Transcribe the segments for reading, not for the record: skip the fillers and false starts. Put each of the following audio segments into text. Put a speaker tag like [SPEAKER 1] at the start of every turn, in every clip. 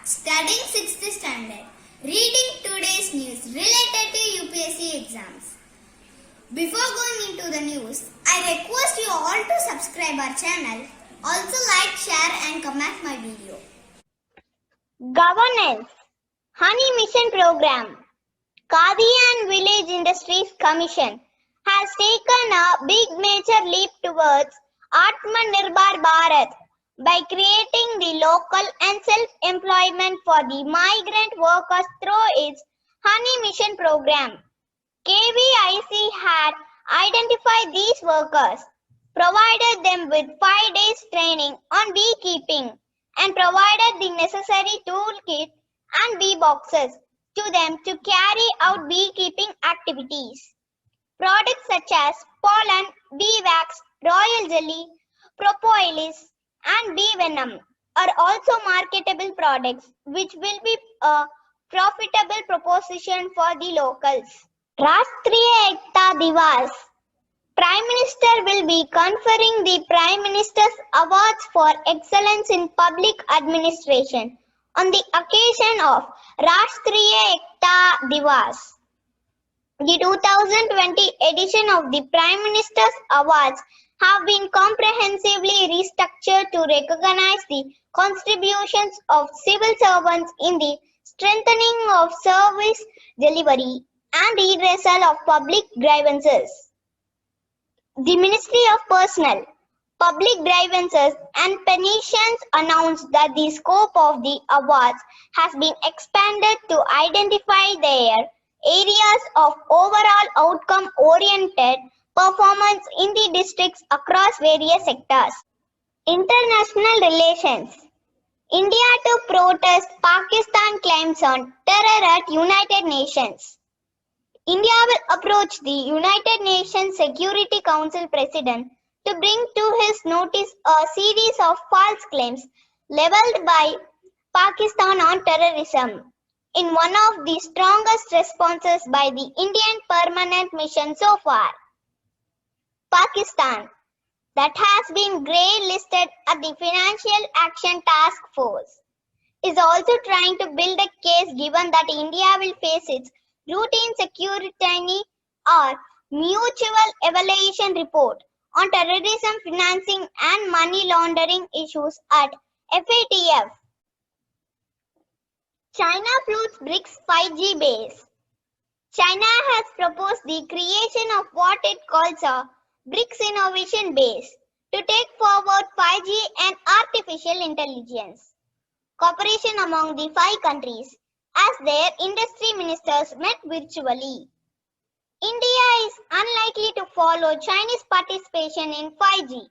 [SPEAKER 1] studying 6th standard, reading today's news related to UPSC exams. Before going into the news, I request you all to subscribe our channel. Also like, share and comment my video.
[SPEAKER 2] Governance. Honey Mission Program. Khadi and Village Industries Commission has taken a big major leap towards Atmanirbhar Bharat by creating the local and self-employment for the migrant workers through its Honey Mission Program. KVIC had identified these workers, provided them with 5 days training on beekeeping, and provided the necessary toolkit and bee boxes to them to carry out beekeeping activities. Products such as pollen, bee wax, royal jelly, propolis, and bee venom are also marketable products which will be a profitable proposition for the locals. Rashtriya Ekta Divas. Prime Minister will be conferring the Prime Minister's Awards for Excellence in Public Administration on the occasion of Rashtriya Ekta Divas. The 2020 edition of the Prime Minister's Awards have been comprehensively restructured to recognize the contributions of civil servants in the strengthening of service delivery and redressal of public grievances. The Ministry of Personnel, Public Grievances and Petitions announced that the scope of the awards has been expanded to identify their areas of overall outcome-oriented performance in the districts across various sectors. International relations. India to protest Pakistan claims on terror at United Nations. India will approach the United Nations Security Council President to bring to his notice a series of false claims leveled by Pakistan on terrorism, in one of the strongest responses by the Indian permanent mission so far. Pakistan, that has been grey-listed at the Financial Action Task Force, is also trying to build a case given that India will face its routine security or mutual evaluation report on terrorism financing and money laundering issues at FATF. China floats BRICS 5G base. China has proposed the creation of what it calls a BRICS innovation base to take forward 5G and artificial intelligence cooperation among the 5 countries as their industry ministers met virtually. India is unlikely to follow Chinese participation in 5G,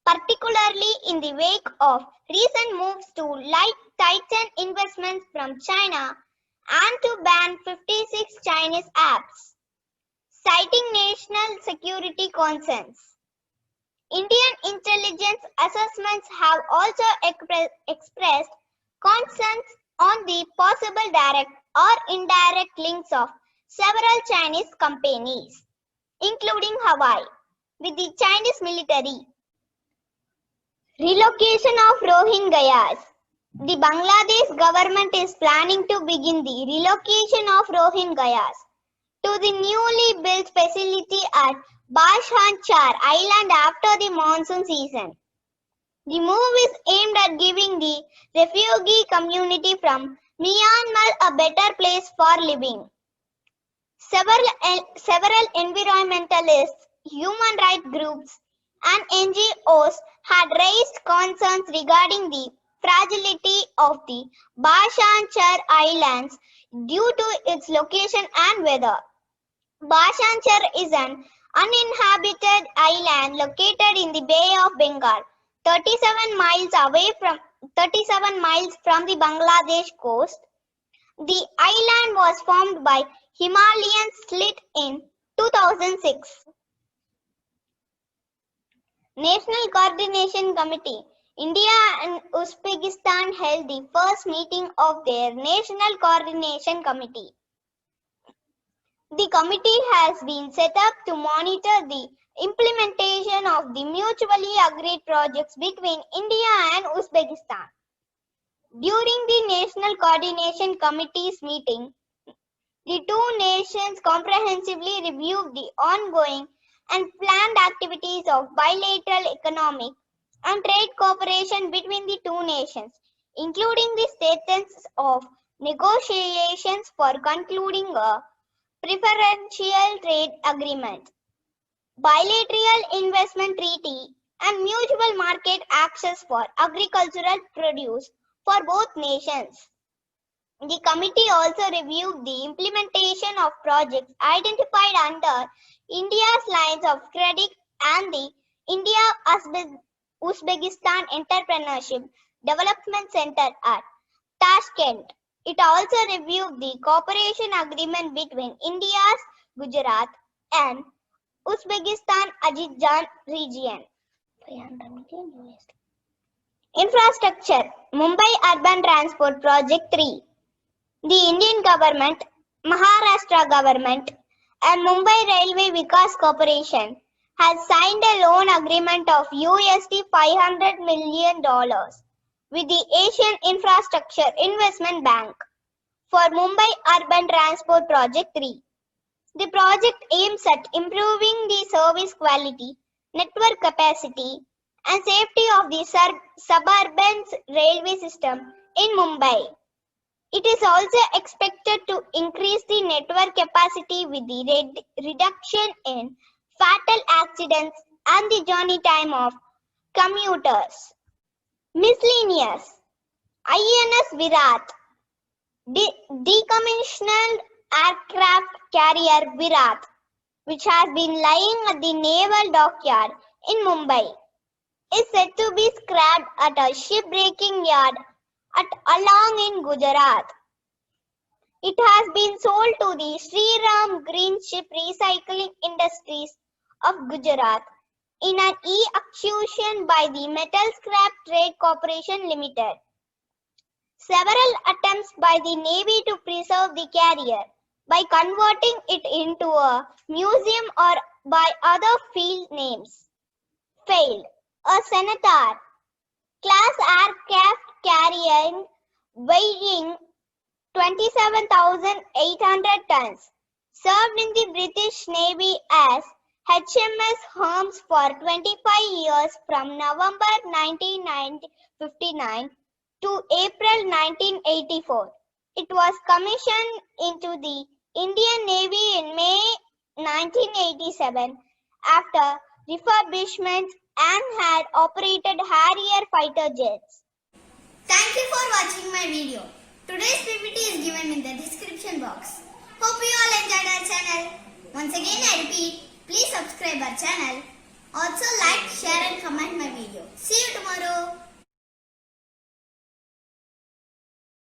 [SPEAKER 2] particularly in the wake of recent moves to tighten investments from China and to ban 56 Chinese apps, citing national security concerns. Indian intelligence assessments have also expressed concerns on the possible direct or indirect links of several Chinese companies, including Huawei, with the Chinese military. Relocation of Rohingyas. The Bangladesh government is planning to begin the relocation of Rohingyas to the newly built facility at Bhashan Char Island after the monsoon season. The move is aimed at giving the refugee community from Myanmar a better place for living. Several environmentalists, human rights groups, and NGOs had raised concerns regarding the fragility of the Bhashan Char Islands due to its location and weather. Bhashan Char is an uninhabited island located in the Bay of Bengal, 37 miles from the Bangladesh coast. The island was formed by Himalayan slit in 2006. National Coordination Committee. India and Uzbekistan held the first meeting of their National Coordination Committee. The committee has been set up to monitor the implementation of the mutually agreed projects between India and Uzbekistan. During the National Coordination Committee's meeting, the two nations comprehensively reviewed the ongoing and planned activities of bilateral economic and trade cooperation between the two nations, including the status of negotiations for concluding a preferential trade agreement, bilateral investment treaty, and mutual market access for agricultural produce for both nations. The committee also reviewed the implementation of projects identified under India's lines of credit and the India-Uzbekistan Entrepreneurship Development Center at Tashkent. It also reviewed the cooperation agreement between India's Gujarat and Uzbekistan Azerbaijan region. Infrastructure Mumbai Urban Transport Project 3. The Indian government, Maharashtra government, and Mumbai Railway Vikas Corporation has signed a loan agreement of $500 million with the Asian Infrastructure Investment Bank for Mumbai Urban Transport Project 3. The project aims at improving the service quality, network capacity, and safety of the suburban railway system in Mumbai. It is also expected to increase the network capacity with the reduction in fatal accidents and the journey time of commuters. Miscellaneous INS Virat, decommissioned aircraft carrier Virat, which has been lying at the naval dockyard in Mumbai, is said to be scrapped at a shipbreaking yard at Alang in Gujarat. It has been sold to the Sri Ram Green Ship Recycling Industries of Gujarat in an e-auction by the Metal Scrap Trade Corporation Limited. Several attempts by the Navy to preserve the carrier by converting it into a museum or by other field names failed. A Senator class aircraft carrying weighing 27,800 tons served in the British Navy as HMS Hermes for 25 years from November 1959 to April 1984. It was commissioned into the Indian Navy in May 1987 after refurbishment and had operated Harrier fighter jets.
[SPEAKER 1] Thank you for watching my video. Today's PPT is given in the description box. Hope you all enjoyed our channel. Once again I repeat, please subscribe our channel. Also like, share and comment my video.